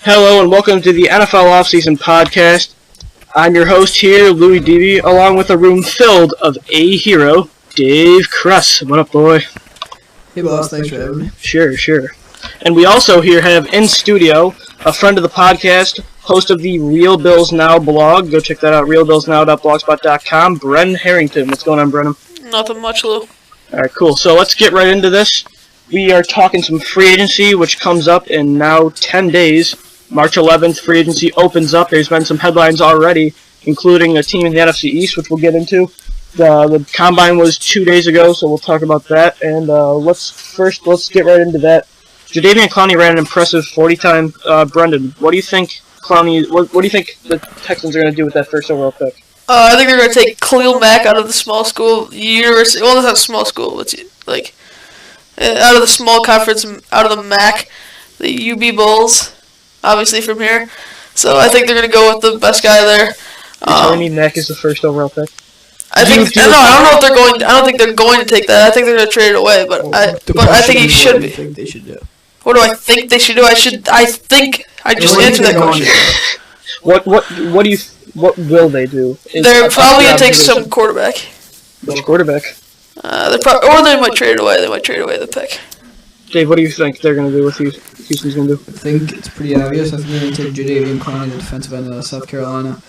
Hello and welcome to the NFL OFFseason Podcast. I'm your host here, Louis Deavy, along with a room filled of a hero, Dave Kress. What up, boy? Hey, boss. Thanks for having me. Sure. And we also here have in studio a friend of the podcast, host of the Real Bills Now blog. Go check that out, realbillsnow.blogspot.com, Brendan Haringt. What's going on, Brendan? Nothing much, Lou. All right, cool. So let's get right into this. We are talking some free agency, which comes up in now 10 days. March 11th, free agency opens up. There's been some headlines already, including a team in the NFC East, which we'll get into. The Combine was 2 days ago, so we'll talk about that. And let's get right into that. Jadeveon Clowney ran an impressive 40-time. Brendan, what do you think Clowney? What do you think the Texans are going to do with that first overall pick? I think they're going to take Khalil Mack out of the small school university. Well, it's not small school. It's like out of the small conference, out of the MAC, the UB Bulls, obviously from here. So I think they're going to go with the best guy there. Telling me Mack is the first overall pick? I don't know if they're going. I don't think they're going to take that. I think they're going to trade it away. But I think he should be. What do you think they should do? What do I think they should do? I just answered that question. What will they do? They're probably going to take some quarterback. Which quarterback? Or they might trade it away. They might trade away the pick. Dave, what do you think they're going to do? What Houston's going to do? I think it's pretty obvious. I think they're going to take Jadeveon Clowney, the defensive end of South Carolina.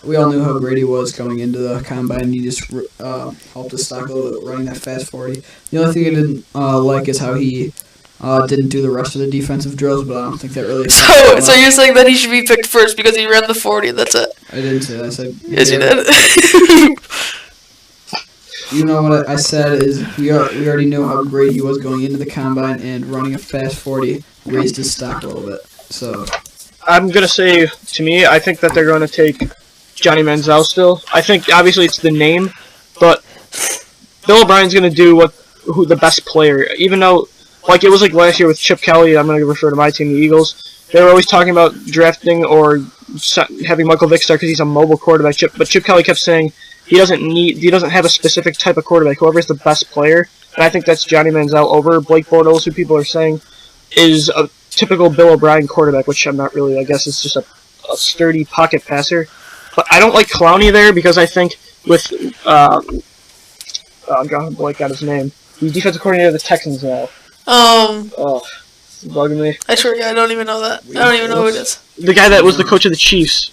We all knew how great he was going into the Combine. He just helped us stock a little bit running that fast 40. The only thing I didn't like is how he didn't do the rest of the defensive drills, but I don't think that really... So you're saying that he should be picked first because he ran the 40, that's it? I didn't say that. I said... Yes, you did. You know what I said is we already know how great he was going into the Combine, and running a fast 40 raised his stock a little bit. So I'm going to say, to me, I think that they're going to take Johnny Manziel still. I think, obviously, it's the name, but Bill O'Brien's going to do who the best player, even though, like it was like last year with Chip Kelly, I'm going to refer to my team, the Eagles, they were always talking about drafting or having Michael Vick start because he's a mobile quarterback, but Chip Kelly kept saying he doesn't have a specific type of quarterback, whoever's the best player, and I think that's Johnny Manziel over Blake Bortles, who people are saying is a typical Bill O'Brien quarterback, which I'm not really, I guess it's just a sturdy pocket passer. But I don't like Clowney there because I think with I'm drawing a blank on his name. He's defensive coordinator of the Texans now. It's bugging me. I swear, I don't even know that. I don't even know who it is. The guy that was the coach of the Chiefs.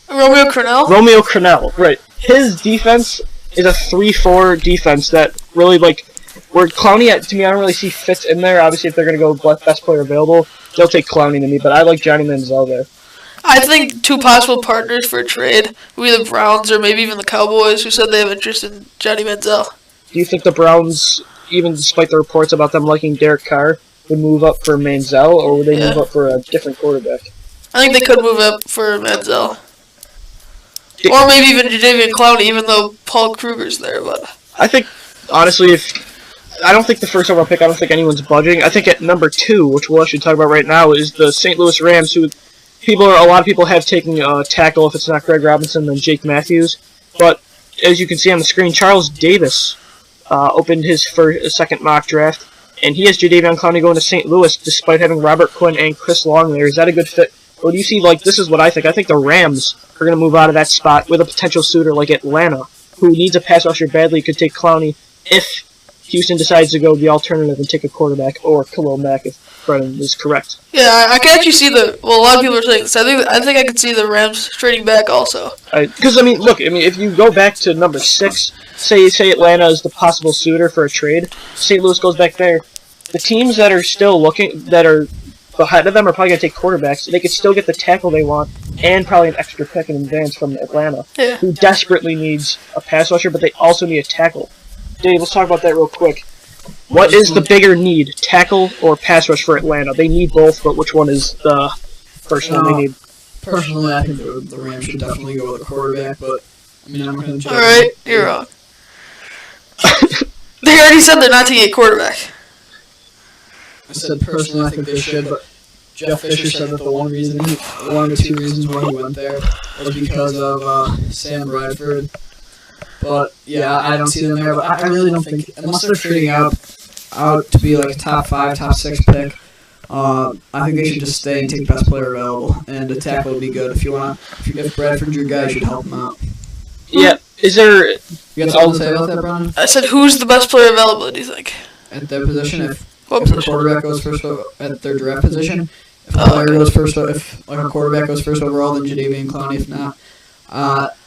Romeo Crennel, right. His defense is a 3-4 defense that really, where Clowney, to me, I don't really see fits in there. Obviously, if they're going to go best player available, they'll take Clowney to me, but I like Johnny Manziel there. I think two possible partners for a trade would be the Browns or maybe even the Cowboys, who said they have interest in Johnny Manziel. Do you think the Browns, even despite the reports about them liking Derek Carr, would move up for Manziel, or would they move up for a different quarterback? I think they could move up for Manziel. Or maybe even Jadeveon Clowney, even though Paul Kruger's there. But I think, honestly, I don't think the first overall pick, I don't think anyone's budging. I think at number 2, which we'll actually talk about right now, is the St. Louis Rams, who a lot of people have taken tackle, if it's not Greg Robinson, then Jake Matthews. But as you can see on the screen, Charles Davis opened his second mock draft, and he has Jadeveon Clowney going to St. Louis despite having Robert Quinn and Chris Long there. Is that a good fit? Or do you see, this is what I think. I think the Rams are going to move out of that spot with a potential suitor like Atlanta, who needs a pass rusher badly, could take Clowney if Houston decides to go the alternative and take a quarterback, or Khalil Mack, if Brendan is correct. Yeah, I can actually see a lot of people are saying this. I think I could see the Rams trading back also. Because, if you go back to number 6, say Atlanta is the possible suitor for a trade, St. Louis goes back there. The teams that are still looking, that are ahead of them, are probably going to take quarterbacks. They could still get the tackle they want, and probably an extra pick in advance from Atlanta, who desperately needs a pass rusher, but they also need a tackle. Dave, let's talk about that real quick. What is the bigger need, tackle or pass rush for Atlanta? They need both, but which one is the first one they need? Personally, I think the Rams should definitely go with a quarterback, but I'm not going to judge. Alright, you're wrong. They already said they're not taking a quarterback. I said personally I think they should, but Jeff Fisher said that one of the 2 reasons why he went there was because of Sam Bradford. But yeah, I don't see them there. But I really don't think, unless they're trading out to be like a top 5, top 6 pick, I think they should just stay and take the best player available, and a tackle would be good. If Bradford's your guy, you should help him out. Yeah, is there... You got something to say about that, Brendan? I said, who's the best player available, do you think? At their position, if What a position? quarterback goes first at their draft position, if a player goes first, if like a quarterback goes first overall, then Jadeveon Clowney. If not,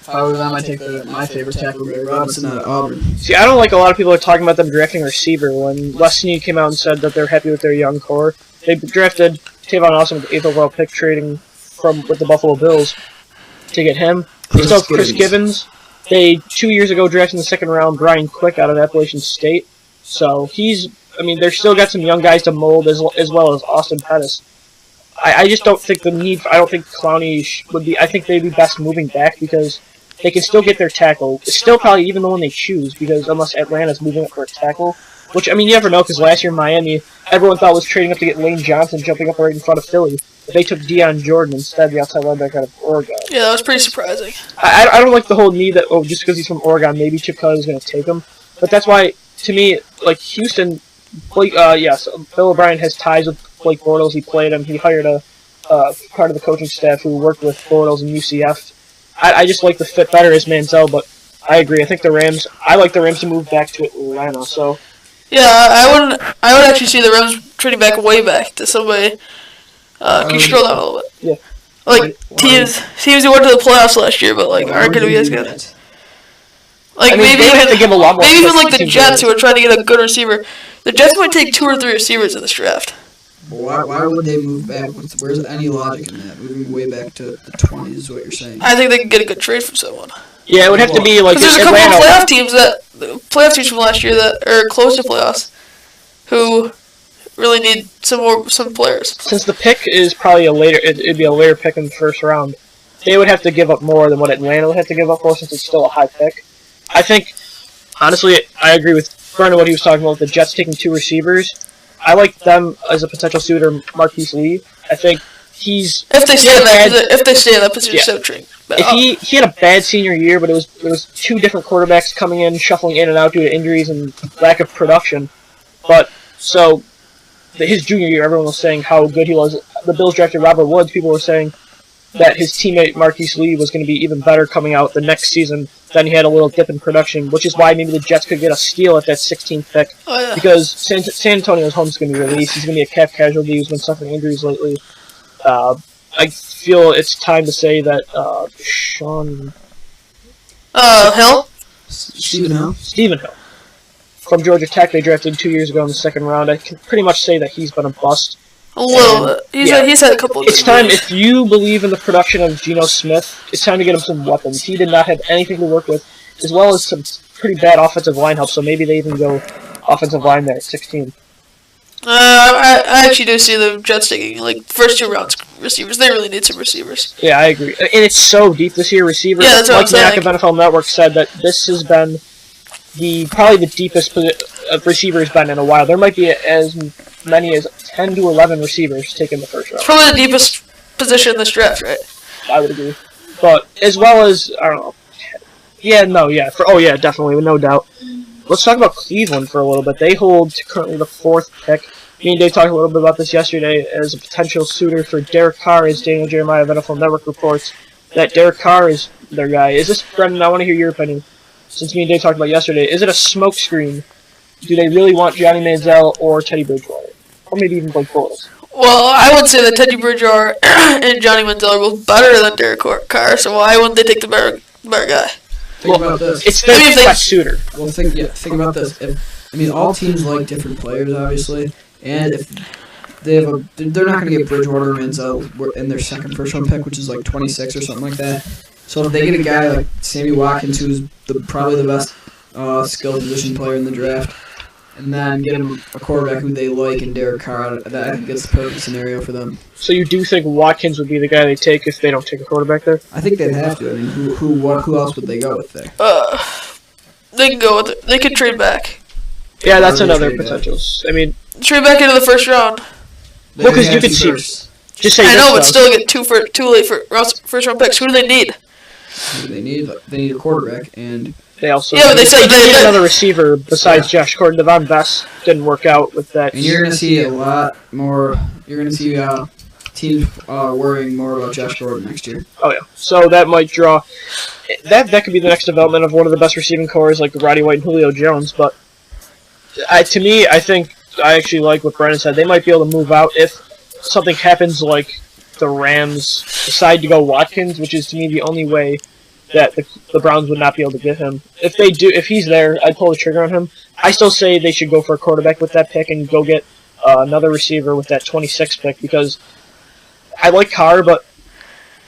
if I were them, I'd take my favorite tackle, Greg Robinson, out of Auburn. See, I don't like a lot of people are talking about them drafting a receiver. When Les Snead came out and said that they're happy with their young core, they drafted Tavon Austin with the 8th overall pick, trading with the Buffalo Bills to get him. They still have Chris Gibbons. They 2 years ago drafted in the second round Brian Quick out of Appalachian State. So they're still got some young guys to mold as well as Austin Pettis. I just don't think I don't think Clowney would be. I think they'd be best moving back because they can still get their tackle. It's still probably even the one they choose because unless Atlanta's moving up for a tackle, which you never know because last year in Miami, everyone thought was trading up to get Lane Johnson jumping up right in front of Philly. But they took Deion Jordan instead, the outside linebacker out of Oregon. Yeah, that was pretty surprising. I don't like the whole need that just because he's from Oregon, maybe Chip Kelly is going to take him. But that's why, to me, like Houston, Bill O'Brien has ties with Blake Bortles. He played him. He hired a part of the coaching staff who worked with Bortles and UCF. I just like the fit better as Manziel, but I agree. I like the Rams to move back to Atlanta. So yeah, I would actually see the Rams trading back way back to somebody. Can you scroll down a little bit? Yeah. Like teams who went to the playoffs last year, but like aren't going to be as good. Like maybe even like the Jets who are trying to get a good receiver. The Jets might take 2 or 3 receivers in this draft. Why would they move back? Where's any logic in that? Moving way back to the 20s is what you're saying. I think they can get a good trade from someone. Yeah, it would have to be like there's a couple of playoff teams from last year that are close to playoffs who really need some players. Since the pick is probably it'd be a later pick in the first round. They would have to give up more than what Atlanta would have to give up for since it's still a high pick. I think, honestly, I agree with Brendan what he was talking about with the Jets taking 2 receivers. I like them as a potential suitor, Marquise Lee. I think he's if they stay in that position, so true. If he had a bad senior year, but it was 2 different quarterbacks coming in, shuffling in and out due to injuries and lack of production. But so his junior year, everyone was saying how good he was. The Bills drafted Robert Woods. People were saying that his teammate Marquise Lee was going to be even better coming out the next season. Then he had a little dip in production, which is why maybe the Jets could get a steal at that 16th pick. Oh, yeah. Because San Antonio's home is going to be released. He's going to be a cap casualty. He's been suffering injuries lately. I feel it's time to say that Sean... Hill? Stephen Hill. From Georgia Tech, they drafted 2 years ago in the second round. I can pretty much say that he's been a bust. A little bit. He's had a couple of It's time, if you believe in the production of Geno Smith, it's time to get him some weapons. He did not have anything to work with, as well as some pretty bad offensive line help, so maybe they even go offensive line there at 16. I actually do see the Jets taking, like, first 2 rounds receivers. They really need some receivers. Yeah, I agree. And it's so deep this year, receivers. Yeah, that's what I'm saying. Mack of NFL Network said that this has been probably the deepest receiver has been in a while. There might be as many as 10 to 11 receivers taken the first round. It's probably the deepest position in this draft, right? I would agree. But as well as, I don't know. Definitely, no doubt. Let's talk about Cleveland for a little bit. They hold currently the 4th pick. Me and Dave talked a little bit about this yesterday as a potential suitor for Derek Carr, as Daniel Jeremiah of NFL Network reports that Derek Carr is their guy. Is this, Brendan, I want to hear your opinion. Since me and Dave talked about yesterday, is it a smokescreen? Do they really want Johnny Manziel or Teddy Bridgewater? Or maybe even Blake Bortles? Well, I would say that Teddy Bridgewater and Johnny Manziel are both better than Derek Carr, so why wouldn't they take the better guy? Think about this. It's their best suitor. Well, think about this. All teams like different players, obviously, and if they're not going to get Bridgewater or Manziel in their second first-round pick, which is like 26 or something like that. So if they get a guy like Sammy Watkins, who's probably the best skilled position player in the draft, and then get him a quarterback who they like in Derek Carr, that I think it's the perfect scenario for them. So you do think Watkins would be the guy they take if they don't take a quarterback there? I think they'd have to. I mean, who else would they go with there? They can go with it. They could trade back. Yeah, that's another potential. I mean, trade back into the first round. Well, because you could see. Just say I know, but still get too late for first round picks. Who do they need? They need a quarterback, and They also Yeah, but they said need another receiver besides Josh Gordon. Devon Best didn't work out with that. you're going to see a lot more. You're going to see teams worrying more about Josh Gordon next year. Oh yeah, so that might draw. That could be the next development of one of the best receiving cores like Roddy White and Julio Jones. But to me, I think I actually like what Brendan said. They might be able to move out if something happens like the Rams decide to go Watkins, which is to me the only way that the Browns would not be able to get him. If they do, if he's there, I'd pull the trigger on him. I still say they should go for a quarterback with that pick and go get another receiver with that 26 pick because I like Carr, but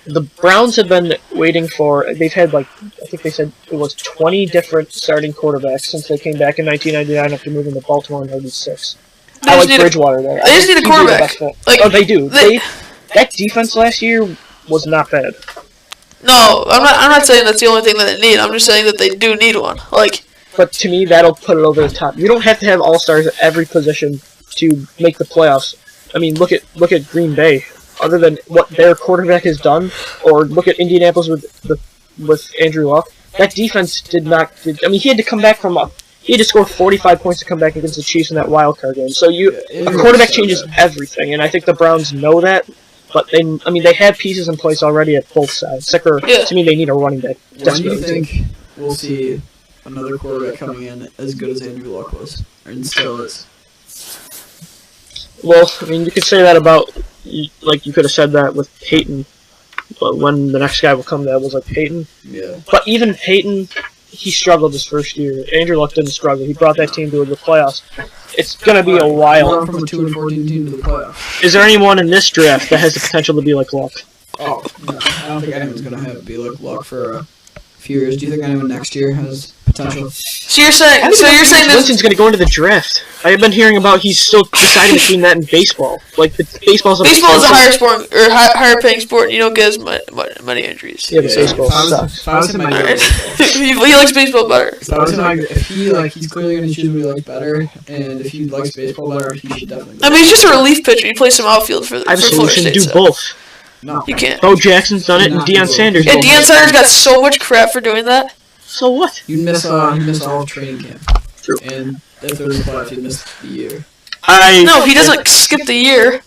the Browns have been waiting for. They've had I think they said it was 20 different starting quarterbacks since they came back in 1999 after moving to Baltimore in '96. I like Bridgewater there. They just need a quarterback. Oh, they do. That defense last year was not bad. No, I'm not saying that's the only thing that they need. I'm just saying that they do need one. But to me, that'll put it over the top. You don't have to have all-stars at every position to make the playoffs. I mean, look at Green Bay. Other than what their quarterback has done, or look at Indianapolis with Andrew Luck, that defense did not. I mean, he had to come back he had to score 45 points to come back against the Chiefs in that wild card game. So a quarterback changes everything, and I think the Browns know that. But they have pieces in place already at both sides. To me, they need a running back. When do you think we'll see another quarterback coming in as good as Andrew Luck was, and still is? Well, I mean, you could say that about, like, you could have said that with Peyton, but when the next guy will come, that was like Peyton. Yeah. But even Peyton, he struggled his first year. Andrew Luck didn't struggle. He brought that team to the playoffs. It's going to be a while. From a 2-14 team to the playoffs. Is there anyone in this draft that has the potential to be like Luck? Oh, no. I don't think anyone's going to be like Luck for a few years. Do you think anyone next year has potential? So you're saying that Winston's going to go into the draft. I have been hearing about he's still deciding between that and baseball. Like baseball is a higher paying sport. And you don't get as many injuries. Yeah, but baseball sucks. If I was him, he likes baseball better. If he's clearly going to choose what he likes better, and if he likes baseball better, he should definitely. I mean, he's just a relief pitcher. He plays some outfield for I have a solution. Do State, both. No, you can't. Bo Jackson's done it, and Deion Sanders. And Deion Sanders got so much crap for doing that. So what? You'd miss all of training camp. True. And if there was a playoff, you'd miss the year. No, he doesn't skip the year.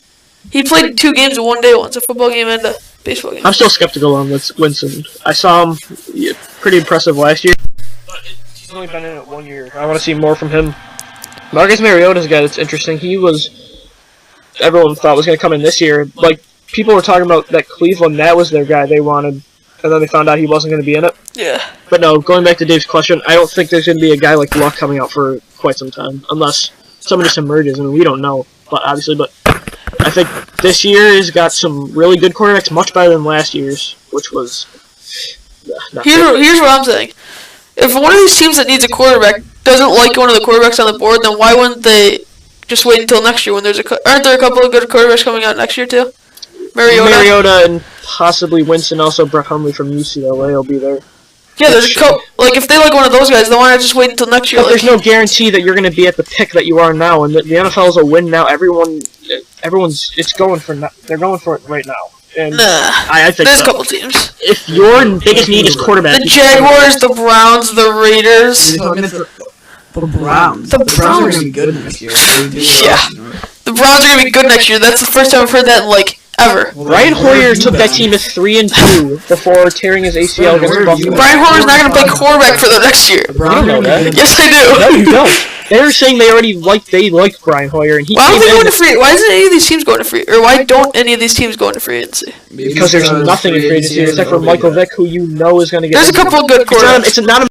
He played 2 games in one day once, a football game and a baseball game. I'm still skeptical on Winston. I saw him pretty impressive last year. But he's only been in it 1 year. I want to see more from him. Marcus Mariota's a guy that's interesting. Everyone thought was going to come in this year. Like, people were talking about that Cleveland, that was their guy they wanted. And then they found out he wasn't going to be in it. Yeah. But no, going back to Dave's question, I don't think there's going to be a guy like Luck coming out for quite some time. Unless someone just emerges. I mean, we don't know. But I think this year has got some really good quarterbacks, much better than last year's, which was Here's what I'm saying. If one of these teams that needs a quarterback doesn't like one of the quarterbacks on the board, then why wouldn't they just wait until next year when aren't there a couple of good quarterbacks coming out next year too? Mariota and possibly Winston, also Brett Hundley from UCLA will be there. Yeah, there's if they like one of those guys, then why not just wait until next year? But there's no guarantee that you're going to be at the pick that you are now, and the NFL is a win now. Everyone's going for they're going for it right now. And I think there's a couple teams. If your biggest need is quarterback, the Jaguars, the Browns, the Raiders. The Browns. The Browns are going to be good next year. Yeah. The Browns are going to be good next year. That's the first time I've heard that in, ever. Brian Hoyer took that team to 3-2 before tearing his ACL against Buffalo. Brian Hoyer's not going to play quarterback for them next year. You don't know that. Yes, I do. No, you don't. They're saying they like Brian Hoyer, and why isn't any of these teams going to free? Or why don't any of these teams go into free agency? Because there's nothing in free agency except for Michael Vick, who you know is going to get. There's a couple of good quarterbacks. It's not a